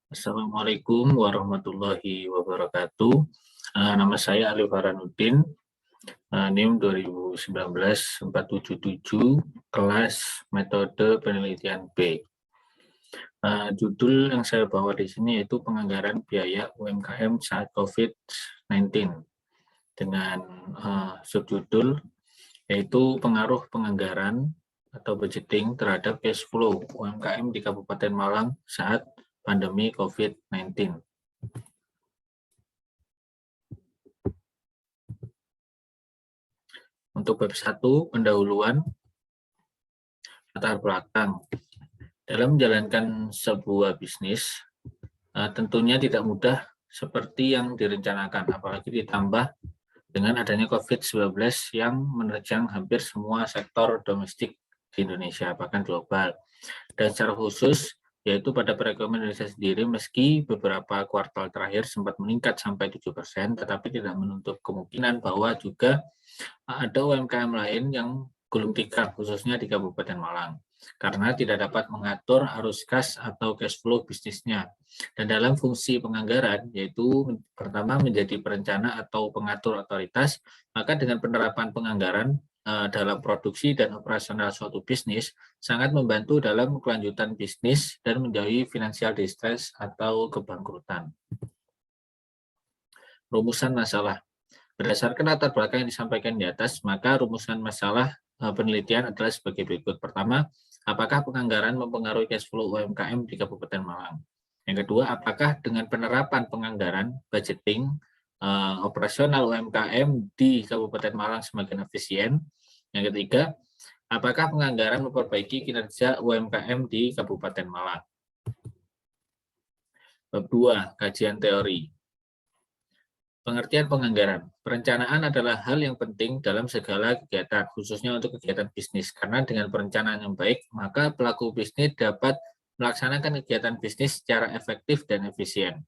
Assalamualaikum warahmatullahi wabarakatuh. Nama saya Ali Farhanuddin, NIM 2019-477, kelas metode penelitian B. Judul yang saya bawa di sini yaitu penganggaran biaya UMKM saat COVID-19 dengan subjudul yaitu pengaruh penganggaran atau budgeting terhadap cash flow UMKM di Kabupaten Malang saat pandemi COVID-19. Untuk bab 1, pendahuluan latar belakang. Dalam menjalankan sebuah bisnis, tentunya tidak mudah seperti yang direncanakan, apalagi ditambah dengan adanya COVID-19 yang menerjang hampir semua sektor domestik di Indonesia, bahkan global. Dan secara khusus, yaitu pada perekonomian Indonesia sendiri, meski beberapa kuartal terakhir sempat meningkat sampai 7%, tetapi tidak menutup kemungkinan bahwa juga ada UMKM lain yang gulung tikar, khususnya di Kabupaten Malang, karena tidak dapat mengatur arus kas atau cash flow bisnisnya. Dan dalam fungsi penganggaran, yaitu pertama menjadi perencana atau pengatur otoritas, maka dengan penerapan penganggaran dalam produksi dan operasional suatu bisnis sangat membantu dalam kelanjutan bisnis dan menjauhi financial distress atau kebangkrutan. Rumusan masalah. Berdasarkan latar belakang yang disampaikan di atas, maka rumusan masalah penelitian adalah sebagai berikut. Pertama, apakah penganggaran mempengaruhi cash flow UMKM di Kabupaten Malang? Yang kedua, apakah dengan penerapan penganggaran, budgeting, operasional UMKM di Kabupaten Malang semakin efisien? Yang ketiga, apakah penganggaran memperbaiki kinerja UMKM di Kabupaten Malang? Bab 2, kajian teori. Pengertian penganggaran. Perencanaan adalah hal yang penting dalam segala kegiatan, khususnya untuk kegiatan bisnis. Karena dengan perencanaan yang baik, maka pelaku bisnis dapat melaksanakan kegiatan bisnis secara efektif dan efisien.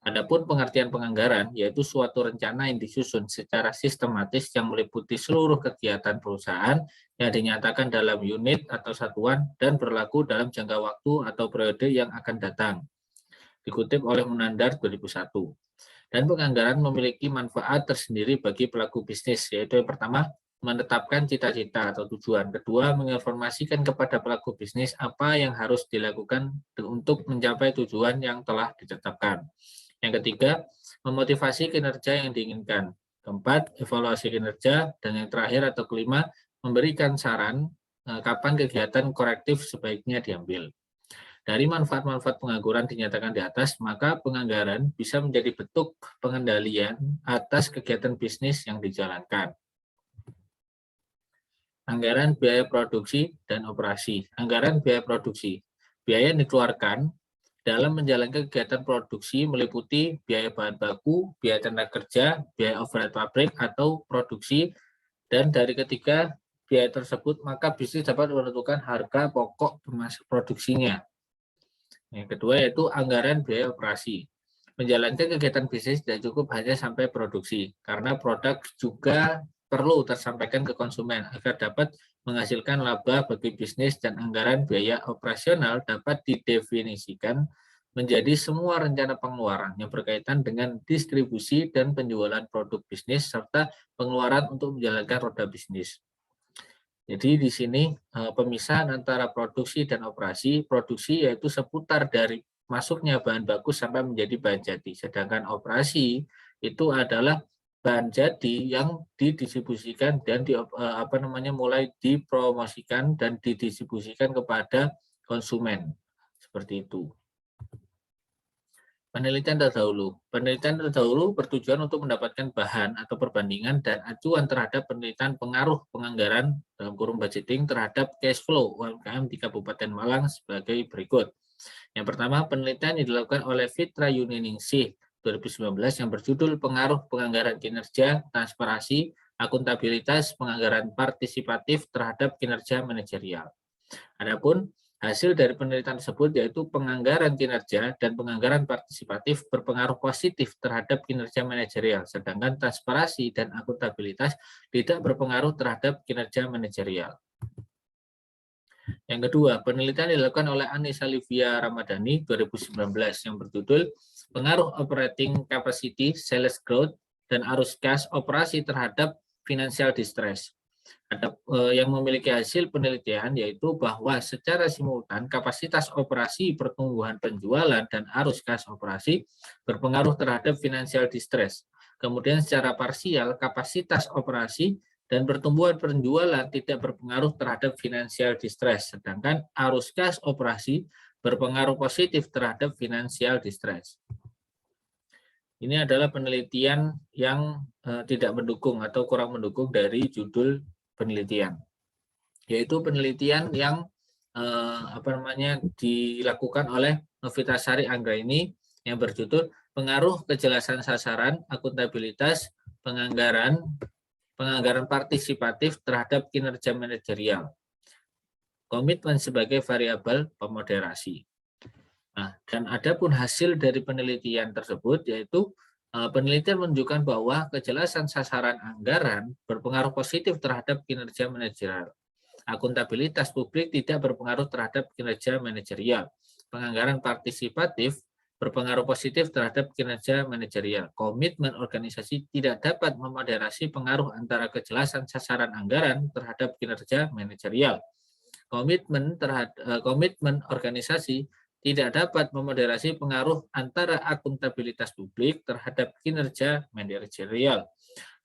Adapun pengertian penganggaran, yaitu suatu rencana yang disusun secara sistematis yang meliputi seluruh kegiatan perusahaan yang dinyatakan dalam unit atau satuan dan berlaku dalam jangka waktu atau periode yang akan datang. Dikutip oleh Munandar 2001. Dan penganggaran memiliki manfaat tersendiri bagi pelaku bisnis, yaitu yang pertama, menetapkan cita-cita atau tujuan. Kedua, menginformasikan kepada pelaku bisnis apa yang harus dilakukan untuk mencapai tujuan yang telah ditetapkan. Yang ketiga, memotivasi kinerja yang diinginkan. Keempat, evaluasi kinerja. Dan yang terakhir atau kelima, memberikan saran kapan kegiatan korektif sebaiknya diambil. Dari manfaat-manfaat pengangguran dinyatakan di atas, maka penganggaran bisa menjadi bentuk pengendalian atas kegiatan bisnis yang dijalankan. Anggaran biaya produksi dan operasi. Anggaran biaya produksi. Biaya yang dikeluarkan dalam menjalankan kegiatan produksi meliputi biaya bahan baku, biaya tenaga kerja, biaya overhead pabrik atau produksi, dan dari ketiga biaya tersebut maka bisnis dapat menentukan harga pokok produksinya. Yang kedua yaitu anggaran biaya operasi. Menjalankan kegiatan bisnis tidak cukup hanya sampai produksi, karena produk juga perlu tersampaikan ke konsumen agar dapat menghasilkan laba bagi bisnis, dan anggaran biaya operasional dapat didefinisikan menjadi semua rencana pengeluaran yang berkaitan dengan distribusi dan penjualan produk bisnis serta pengeluaran untuk menjalankan roda bisnis. Jadi di sini pemisahan antara produksi dan operasi. Produksi yaitu seputar dari masuknya bahan baku sampai menjadi bahan jadi, sedangkan operasi itu adalah bahan jadi yang didistribusikan dan mulai dipromosikan dan didistribusikan kepada konsumen. Seperti itu. Penelitian terdahulu. Penelitian terdahulu bertujuan untuk mendapatkan bahan atau perbandingan dan acuan terhadap penelitian pengaruh penganggaran dalam kurung budgeting terhadap cash flow UMKM di Kabupaten Malang sebagai berikut. Yang pertama, penelitian yang dilakukan oleh Fitra Yuningsih 2019 yang berjudul Pengaruh Penganggaran Kinerja, Transparansi, Akuntabilitas, Penganggaran Partisipatif terhadap Kinerja Manajerial. Adapun hasil dari penelitian tersebut yaitu penganggaran kinerja dan penganggaran partisipatif berpengaruh positif terhadap kinerja manajerial, sedangkan transparansi dan akuntabilitas tidak berpengaruh terhadap kinerja manajerial. Yang kedua, penelitian dilakukan oleh Anissa Livia Ramadhani 2019 yang berjudul Pengaruh Operating Capacity, Sales Growth, dan Arus Kas Operasi terhadap Financial Distress. Ada yang memiliki hasil penelitian yaitu bahwa secara simultan kapasitas operasi, pertumbuhan penjualan, dan arus kas operasi berpengaruh terhadap financial distress. Kemudian secara parsial kapasitas operasi dan pertumbuhan penjualan tidak berpengaruh terhadap financial distress, sedangkan arus kas operasi berpengaruh positif terhadap financial distress. Ini adalah penelitian yang tidak mendukung atau kurang mendukung dari judul penelitian, yaitu penelitian yang dilakukan oleh Novitasari Anggraini yang berjudul Pengaruh Kejelasan Sasaran, Akuntabilitas, Penganggaran Partisipatif terhadap Kinerja Manajerial, Komitmen sebagai Variabel Pemoderasi. Nah, dan adapun hasil dari penelitian tersebut yaitu penelitian menunjukkan bahwa kejelasan sasaran anggaran berpengaruh positif terhadap kinerja manajerial. Akuntabilitas publik tidak berpengaruh terhadap kinerja manajerial. Penganggaran partisipatif berpengaruh positif terhadap kinerja manajerial. Komitmen organisasi tidak dapat memoderasi pengaruh antara kejelasan sasaran anggaran terhadap kinerja manajerial. Komitmen organisasi tidak dapat memoderasi pengaruh antara akuntabilitas publik terhadap kinerja manajerial.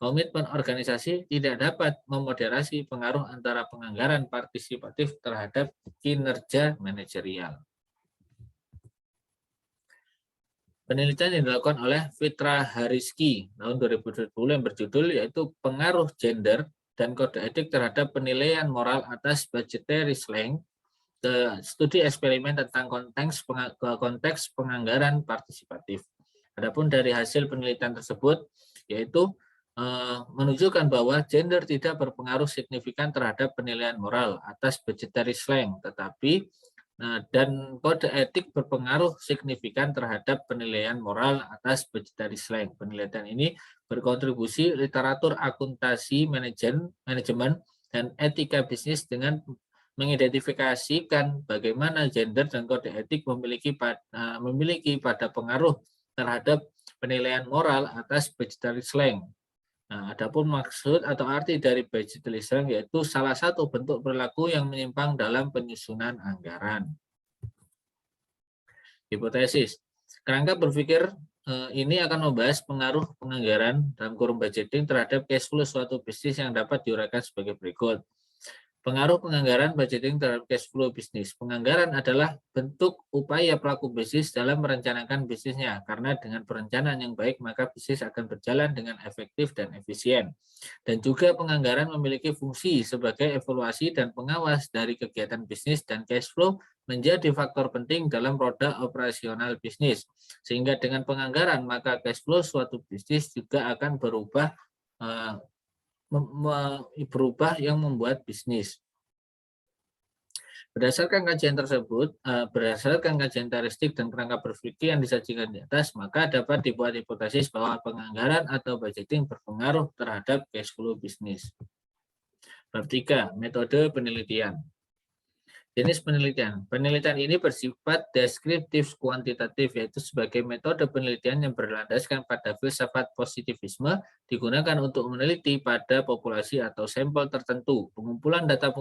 Komitmen organisasi tidak dapat memoderasi pengaruh antara penganggaran partisipatif terhadap kinerja manajerial. Penelitian yang dilakukan oleh Fitra Hariski tahun 2020 yang berjudul yaitu Pengaruh Gender dan Kode Etik terhadap Penilaian Moral atas Budgetary Slang, studi eksperimen tentang konteks penganggaran partisipatif. Adapun dari hasil penelitian tersebut yaitu menunjukkan bahwa gender tidak berpengaruh signifikan terhadap penilaian moral atas budgetary slang, tetapi dan kode etik berpengaruh signifikan terhadap penilaian moral atas budgetary slang. Penelitian ini berkontribusi literatur akuntansi manajemen dan etika bisnis dengan mengidentifikasikan bagaimana gender dan kode etik memiliki pada pengaruh terhadap penilaian moral atas budgetary slang. Nah, adapun maksud atau arti dari budgetary slang yaitu salah satu bentuk perilaku yang menyimpang dalam penyusunan anggaran. Hipotesis. Kerangka berpikir ini akan membahas pengaruh penganggaran dalam kurung budgeting terhadap cash flow suatu bisnis yang dapat diuraikan sebagai berikut. Pengaruh penganggaran budgeting terhadap cash flow bisnis. Penganggaran adalah bentuk upaya pelaku bisnis dalam merencanakan bisnisnya, karena dengan perencanaan yang baik maka bisnis akan berjalan dengan efektif dan efisien. Dan juga penganggaran memiliki fungsi sebagai evaluasi dan pengawas dari kegiatan bisnis, dan cash flow menjadi faktor penting dalam roda operasional bisnis. Sehingga dengan penganggaran maka cash flow suatu bisnis juga akan berubah yang membuat bisnis. Berdasarkan kajian tersebut, berdasarkan kajian heuristik dan kerangka berpikir yang disajikan di atas, maka dapat dibuat hipotesis bahwa penganggaran atau budgeting berpengaruh terhadap cash flow bisnis. Bab 3, metode penelitian. Jenis penelitian. Penelitian ini bersifat deskriptif kuantitatif, yaitu sebagai metode penelitian yang berlandaskan pada filsafat positivisme, digunakan untuk meneliti pada populasi atau sampel tertentu. Pengumpulan data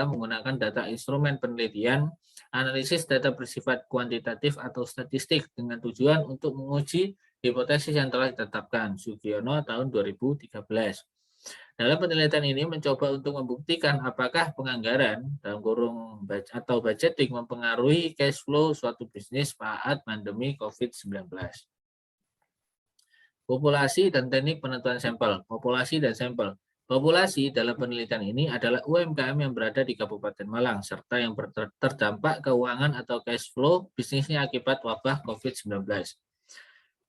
menggunakan data instrumen penelitian, analisis data bersifat kuantitatif atau statistik dengan tujuan untuk menguji hipotesis yang telah ditetapkan. Sugiono tahun 2013. Dalam penelitian ini mencoba untuk membuktikan apakah penganggaran dalam kurung atau budgeting mempengaruhi cash flow suatu bisnis saat pandemi COVID-19. Populasi dan teknik penentuan sampel. Populasi dan sampel. Populasi dalam penelitian ini adalah UMKM yang berada di Kabupaten Malang serta yang terdampak keuangan atau cash flow bisnisnya akibat wabah COVID-19.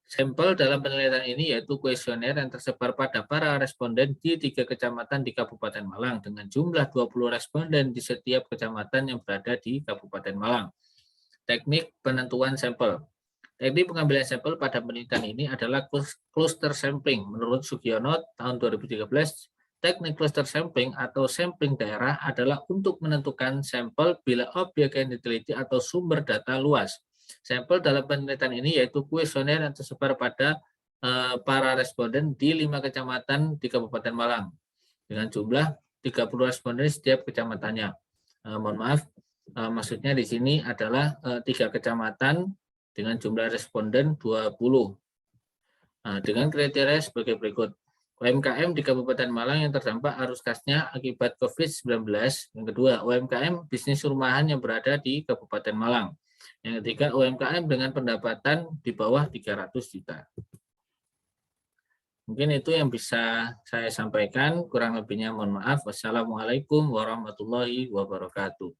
Sampel dalam penelitian ini yaitu kuesioner yang tersebar pada para responden di 3 kecamatan di Kabupaten Malang dengan jumlah 20 responden di setiap kecamatan yang berada di Kabupaten Malang. Teknik penentuan sampel. Teknik pengambilan sampel pada penelitian ini adalah cluster sampling. Menurut Sugiono tahun 2013, Teknik cluster sampling atau sampling daerah adalah untuk menentukan sampel bila objek yang diteliti atau sumber data luas. Sampel dalam penelitian ini yaitu kuesioner yang tersebar pada para responden di 5 kecamatan di Kabupaten Malang dengan jumlah 30 responden setiap kecamatannya. Mohon maaf, maksudnya di sini adalah 3 kecamatan dengan jumlah responden 20. Dengan kriteria sebagai berikut. UMKM di Kabupaten Malang yang terdampak arus kasnya akibat COVID-19. Yang kedua, UMKM bisnis rumahan yang berada di Kabupaten Malang. Yang ketiga, UMKM dengan pendapatan di bawah 300 juta. Mungkin itu yang bisa saya sampaikan, kurang lebihnya mohon maaf. Wassalamualaikum warahmatullahi wabarakatuh.